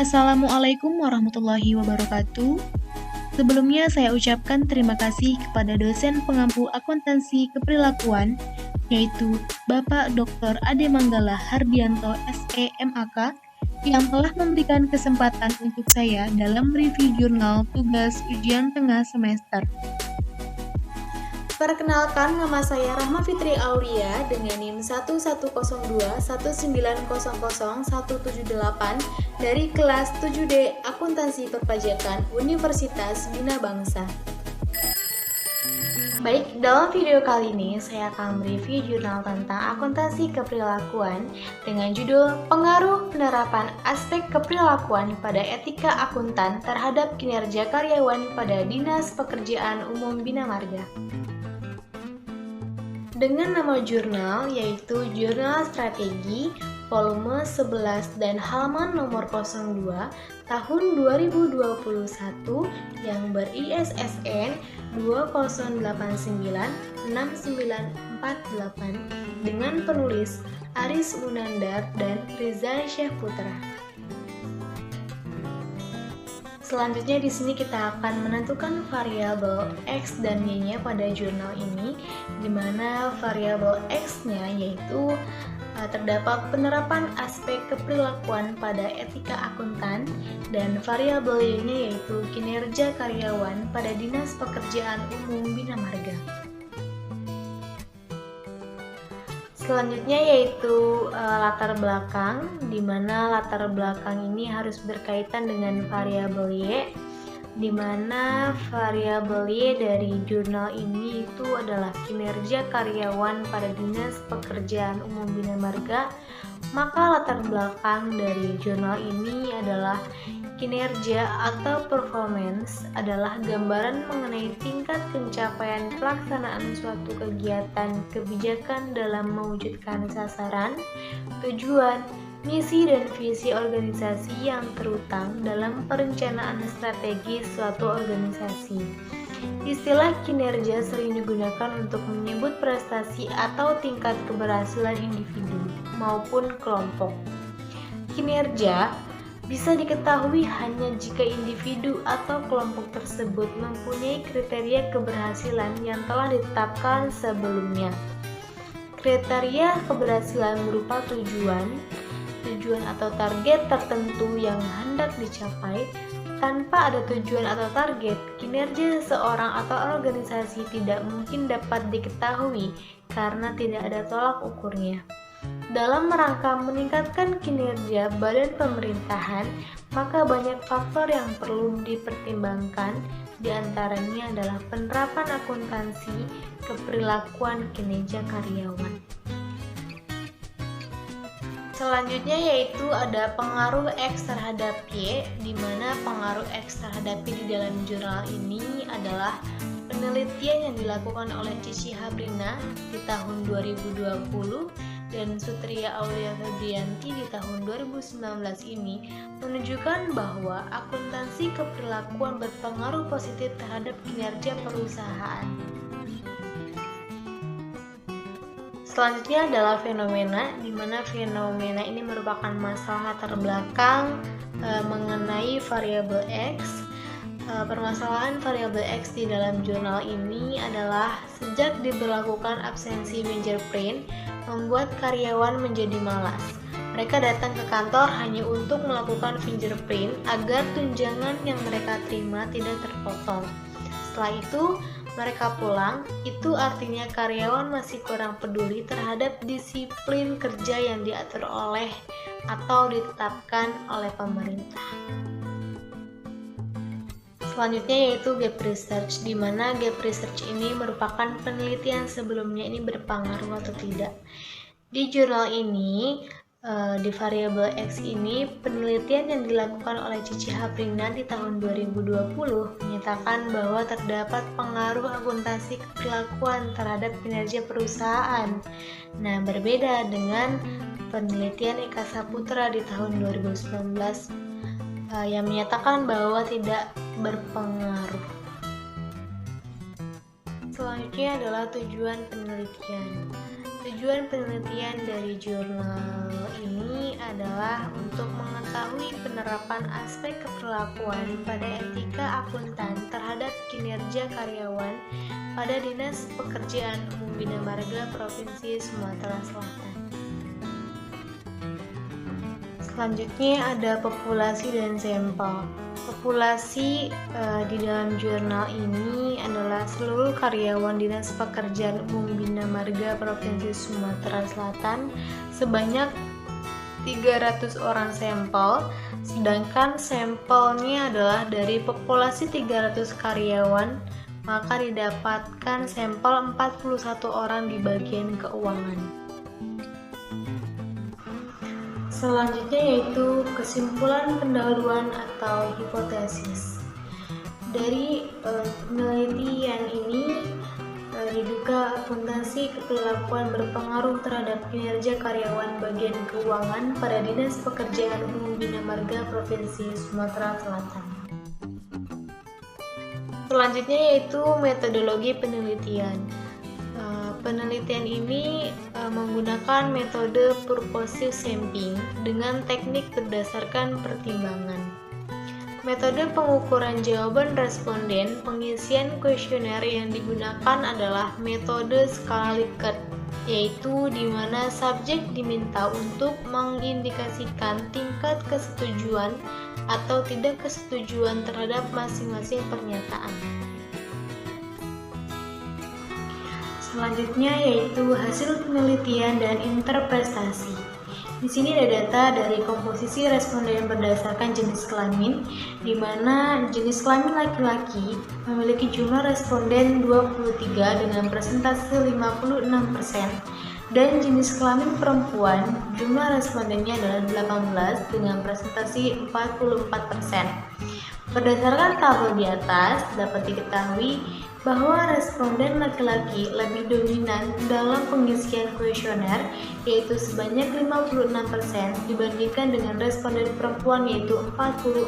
Assalamualaikum warahmatullahi wabarakatuh. Sebelumnya saya ucapkan terima kasih kepada dosen pengampu akuntansi keperilakuan, yaitu Bapak Dr. Ade Manggala Hardianto SEMAK, yang telah memberikan kesempatan untuk saya dalam review jurnal tugas ujian tengah semester. Perkenalkan, nama saya Rahma Fitri Aulia dengan NIM 1102-19000-178 dari kelas 7D Akuntansi Perpajakan Universitas Bina Bangsa. Baik, dalam video kali ini saya akan mereview jurnal tentang akuntansi keperilakuan dengan judul Pengaruh Penerapan Aspek Keperilakuan pada Etika Akuntan terhadap Kinerja Karyawan pada Dinas Pekerjaan Umum Bina Marga. Dengan nama jurnal yaitu Jurnal Strategi volume 11 dan halaman nomor 02 tahun 2021 yang ber-ISSN 20896948 dengan penulis Aris Munandar dan Riza Syahputra. Selanjutnya di sini kita akan menentukan variabel X dan Y-nya pada jurnal ini, di mana variabel X-nya yaitu terdapat penerapan aspek keperilakuan pada etika akuntan, dan variabel Y-nya yaitu kinerja karyawan pada Dinas Pekerjaan Umum Bina Marga. Selanjutnya yaitu latar belakang, di mana latar belakang ini harus berkaitan dengan variabel Y, di mana variabel Y dari jurnal ini itu adalah kinerja karyawan pada Dinas Pekerjaan Umum Bina Marga. Maka latar belakang dari jurnal ini adalah kinerja atau performance adalah gambaran mengenai tingkat pencapaian pelaksanaan suatu kegiatan kebijakan dalam mewujudkan sasaran, tujuan, misi dan visi organisasi yang terutang dalam perencanaan strategi suatu organisasi. Istilah kinerja sering digunakan untuk menyebut prestasi atau tingkat keberhasilan individu maupun kelompok. Kinerja bisa diketahui hanya jika individu atau kelompok tersebut mempunyai kriteria keberhasilan yang telah ditetapkan sebelumnya. Kriteria keberhasilan berupa tujuan atau target tertentu yang hendak dicapai. Tanpa ada tujuan atau target, kinerja seseorang atau organisasi tidak mungkin dapat diketahui karena tidak ada tolak ukurnya. Dalam rangka meningkatkan kinerja badan pemerintahan, maka banyak faktor yang perlu dipertimbangkan, diantaranya adalah penerapan akuntansi keperilakuan kinerja karyawan. Selanjutnya yaitu ada pengaruh X terhadap Y, di mana pengaruh X terhadap Y di dalam jurnal ini adalah penelitian yang dilakukan oleh Cici Habrina di tahun 2020 dan Sutria Aulia Febrianti di tahun 2019 ini menunjukkan bahwa akuntansi keperilakuan berpengaruh positif terhadap kinerja perusahaan. Selanjutnya adalah fenomena, di mana fenomena ini merupakan masalah latar belakang mengenai variabel X. Permasalahan variabel X di dalam jurnal ini adalah sejak diberlakukan absensi fingerprint, membuat karyawan menjadi malas. Mereka datang ke kantor hanya untuk melakukan fingerprint agar tunjangan yang mereka terima tidak terpotong. Setelah itu, mereka pulang. Itu artinya karyawan masih kurang peduli terhadap disiplin kerja yang diatur oleh atau ditetapkan oleh pemerintah. Selanjutnya yaitu gap research, di mana gap research ini merupakan penelitian sebelumnya ini berpengaruh atau tidak. Di jurnal ini, di variabel X ini, penelitian yang dilakukan oleh Cici Habrina di tahun 2020 menyatakan bahwa terdapat pengaruh akuntansi keperilakuan terhadap kinerja perusahaan. Nah, berbeda dengan penelitian Eka Saputra di tahun 2019 yang menyatakan bahwa tidak berpengaruh. Selanjutnya adalah tujuan penelitian. Tujuan penelitian dari jurnal ini adalah untuk mengetahui penerapan aspek keperlakuan pada etika akuntan terhadap kinerja karyawan pada Dinas Pekerjaan Umum Bina Marga Provinsi Sumatera Selatan. Selanjutnya ada populasi dan sampel. Populasi di dalam jurnal ini adalah seluruh karyawan Dinas Pekerjaan Umum Bina Marga Provinsi Sumatera Selatan sebanyak 300 orang sampel, sedangkan sampelnya adalah dari populasi 300 karyawan, maka didapatkan sampel 41 orang di bagian keuangan. Selanjutnya yaitu kesimpulan pendahuluan atau hipotesis. Dari penelitian ini diduga akuntansi keperilakuan berpengaruh terhadap kinerja karyawan bagian keuangan pada Dinas Pekerjaan Umum Bina Marga Provinsi Sumatera Selatan. Selanjutnya yaitu metodologi penelitian. Penelitian ini menggunakan metode purposive sampling dengan teknik berdasarkan pertimbangan. Metode pengukuran jawaban responden pengisian kuesioner yang digunakan adalah metode skala Likert, yaitu di mana subjek diminta untuk mengindikasikan tingkat kesetujuan atau tidak kesetujuan terhadap masing-masing pernyataan. Selanjutnya yaitu hasil penelitian dan interpretasi. Di sini ada data dari komposisi responden berdasarkan jenis kelamin, di mana jenis kelamin laki-laki memiliki jumlah responden 23 dengan persentase 56%, dan jenis kelamin perempuan jumlah respondennya adalah 18 dengan presentasi 44%. Berdasarkan tabel di atas, dapat diketahui bahwa responden laki-laki lebih dominan dalam pengisian kuesioner, yaitu sebanyak 56% dibandingkan dengan responden perempuan yaitu 44%.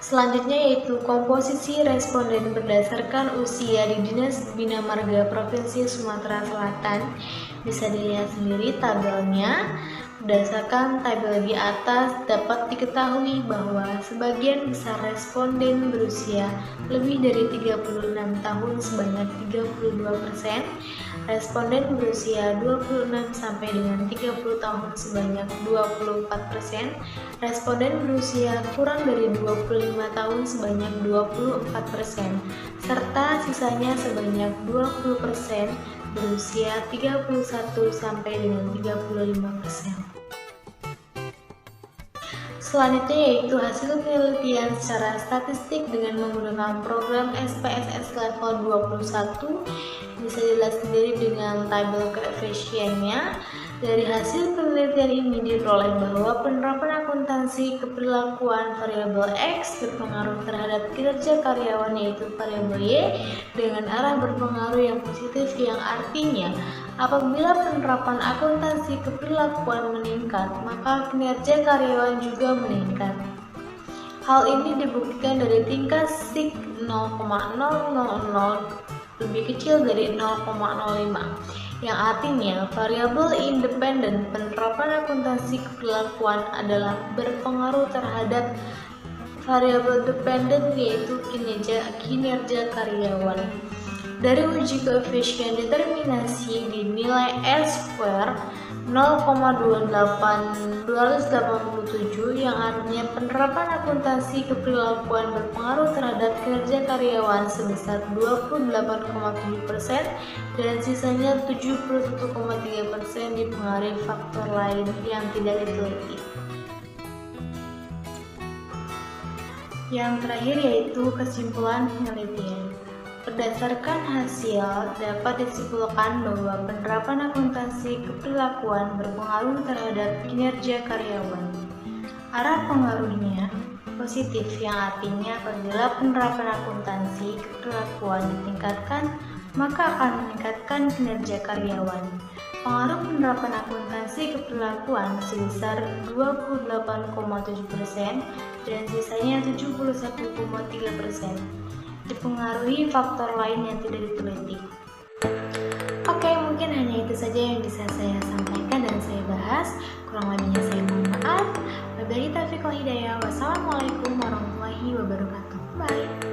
Selanjutnya yaitu komposisi responden berdasarkan usia di Dinas Bina Marga Provinsi Sumatera Selatan. Bisa dilihat sendiri tabelnya. Berdasarkan tabel di atas dapat diketahui bahwa sebagian besar responden berusia lebih dari 36 tahun sebanyak 32%, responden berusia 26 sampai dengan 30 tahun sebanyak 24%, responden berusia kurang dari 25 tahun sebanyak 24%, serta sisanya sebanyak 20% berusia 31 sampai dengan 35%. Selanjutnya yaitu hasil penelitian secara statistik dengan menggunakan program SPSS level 21. Bisa dilihat sendiri dengan tabel koefisiennya. Dari hasil penelitian ini diperoleh bahwa penerapan akuntansi keperilakuan variabel X berpengaruh terhadap kinerja karyawan yaitu variabel Y dengan arah berpengaruh yang positif, yang artinya apabila penerapan akuntansi keperilakuan meningkat, maka kinerja karyawan juga meningkat. Hal ini dibuktikan dari tingkat SIG 0,000 lebih kecil dari 0,05, yang artinya variabel independen penerapan akuntansi keperilakuan adalah berpengaruh terhadap variabel dependen yaitu kinerja karyawan. Dari uji koefisien determinasi dinilai R-square 0,28287, yang artinya penerapan akuntansi keperilakuan berpengaruh terhadap kinerja karyawan sebesar 28,7% dan sisanya 71,3% dipengaruhi faktor lain yang tidak diteliti. Yang terakhir yaitu kesimpulan penelitian. Berdasarkan hasil, dapat disimpulkan bahwa penerapan akuntansi keperilakuan berpengaruh terhadap kinerja karyawan. Arah pengaruhnya positif, yang artinya apabila penerapan akuntansi keperilakuan ditingkatkan, maka akan meningkatkan kinerja karyawan. Pengaruh penerapan akuntansi keperilakuan sebesar 28,7% dan sisanya 71,3%. dipengaruhi faktor lain yang tidak diteliti. Oke, mungkin hanya itu saja yang bisa saya sampaikan dan saya bahas. Kurang lebihnya saya mohon maaf. Wabillahi taufiq wal hidayah. Wassalamualaikum warahmatullahi wabarakatuh. Bye.